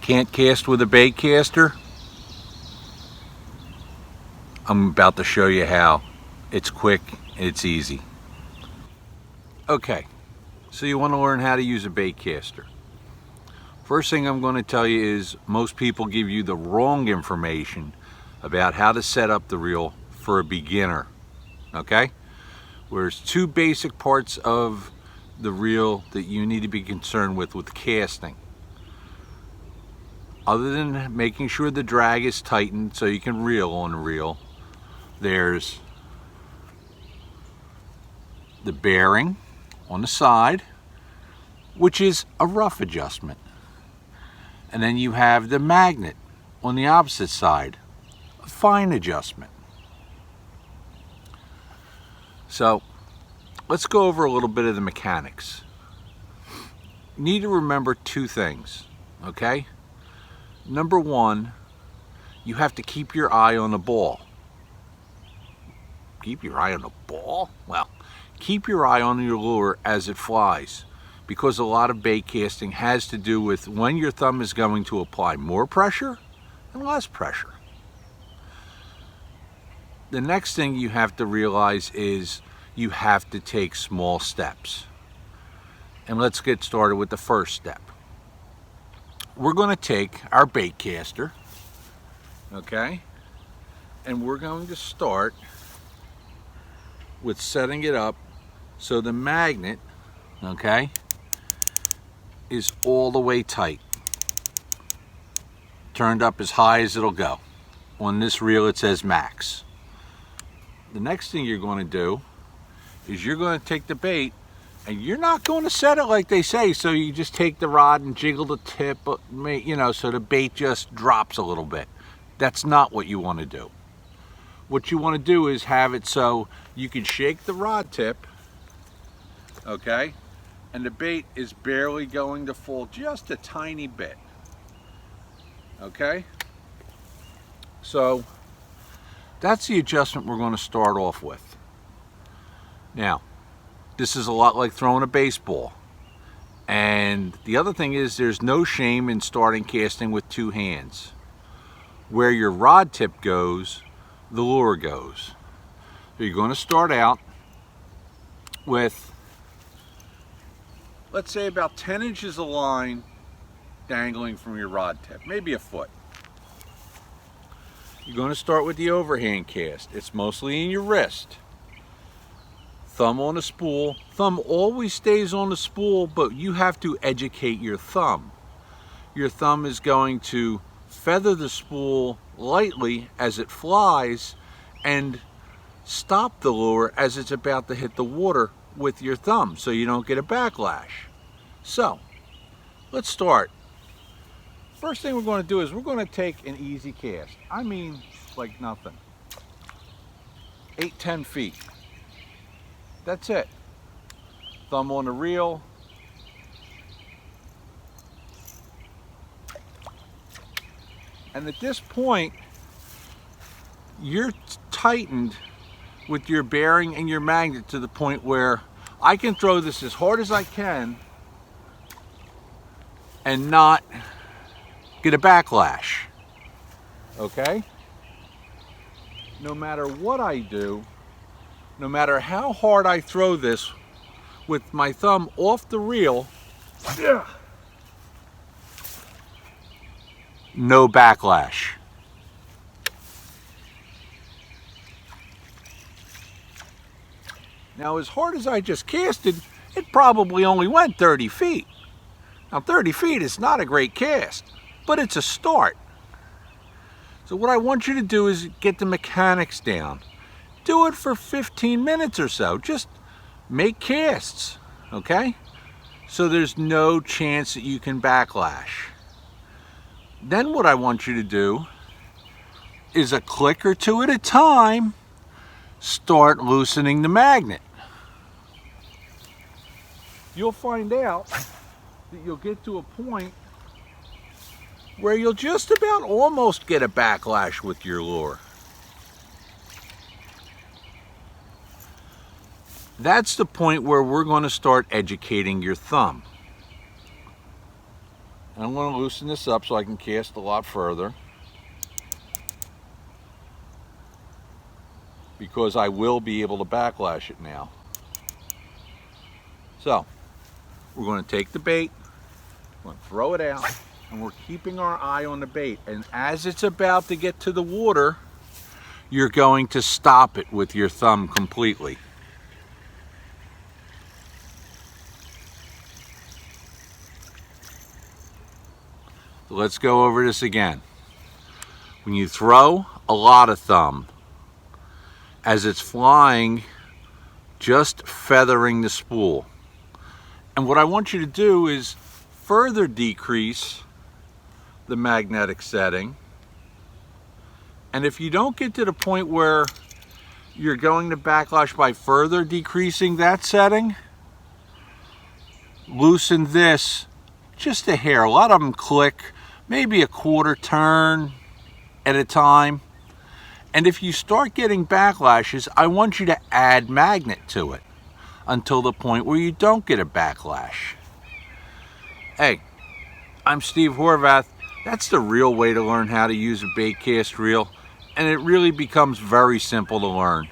Can't cast with a bait caster? I'm about to show you how. It's quick, it's easy. Okay, so you want to learn how to use a bait caster. First thing I'm going to tell you is most people give you the wrong information about how to set up the reel for a beginner, okay? There's two basic parts of the reel that you need to be concerned with casting. Other than making sure the drag is tightened so you can reel on the reel, there's the bearing on the side, which is a rough adjustment. And then you have the magnet on the opposite side, a fine adjustment. So let's go over a little bit of the mechanics. You need to remember two things, okay? Number one, you have to keep your eye on the ball. Keep your eye on the ball? Well, keep your eye on your lure as it flies, because a lot of bait casting has to do with when your thumb is going to apply more pressure and less pressure. The next thing you have to realize is you have to take small steps. And let's get started with the first step. We're going to take our bait caster, okay, and we're going to start with setting it up so the magnet, okay, is all the way tight, turned up as high as it'll go. On this reel it says max. The next thing you're going to do is you're going to take the bait, and you're not going to set it like they say, so you just take the rod and jiggle the tip, you know, so the bait just drops a little bit. That's not what you want to do. What you want to do is have it so you can shake the rod tip, okay, and the bait is barely going to fall just a tiny bit, okay? So that's the adjustment we're going to start off with. Now, this is a lot like throwing a baseball. And the other thing is there's no shame in starting casting with two hands. Where your rod tip goes, the lure goes. So you're going to start out with, let's say, about 10 inches of line dangling from your rod tip, maybe a foot. You're going to start with the overhand cast. It's mostly in your wrist. Thumb on the spool. Thumb always stays on the spool, but you have to educate your thumb. Your thumb is going to feather the spool lightly as it flies and stop the lure as it's about to hit the water with your thumb so you don't get a backlash. So, let's start. First thing we're going to do is we're going to take an easy cast. I mean, like nothing. 8-10 feet. That's it. Thumb on the reel. And at this point, you're tightened with your bearing and your magnet to the point where I can throw this as hard as I can and not get a backlash. Okay? No matter what I do, no matter how hard I throw this with my thumb off the reel, no backlash. Now, as hard as I just casted, it probably only went 30 feet. Now, 30 feet is not a great cast, but it's a start. So what I want you to do is get the mechanics down. Do it for 15 minutes or so. Just make casts, okay? So there's no chance that you can backlash. Then what I want you to do is a click or two at a time, start loosening the magnet. You'll find out that you'll get to a point where you'll just about almost get a backlash with your lure. That's the point where we're going to start educating your thumb. And I'm going to loosen this up so I can cast a lot further, because I will be able to backlash it now. So we're going to take the bait, we're going to throw it out, and we're keeping our eye on the bait. And as it's about to get to the water, you're going to stop it with your thumb completely. So let's go over this again. When you throw, a lot of thumb. As it's flying, just feathering the spool. And what I want you to do is further decrease the magnetic setting. And if you don't get to the point where you're going to backlash by further decreasing that setting, loosen this just a hair. A lot of them click, maybe a quarter turn at a time. And if you start getting backlashes, I want you to add magnet to it until the point where you don't get a backlash. Hey, I'm Steve Horvath. That's the real way to learn how to use a bait cast reel, and it really becomes very simple to learn.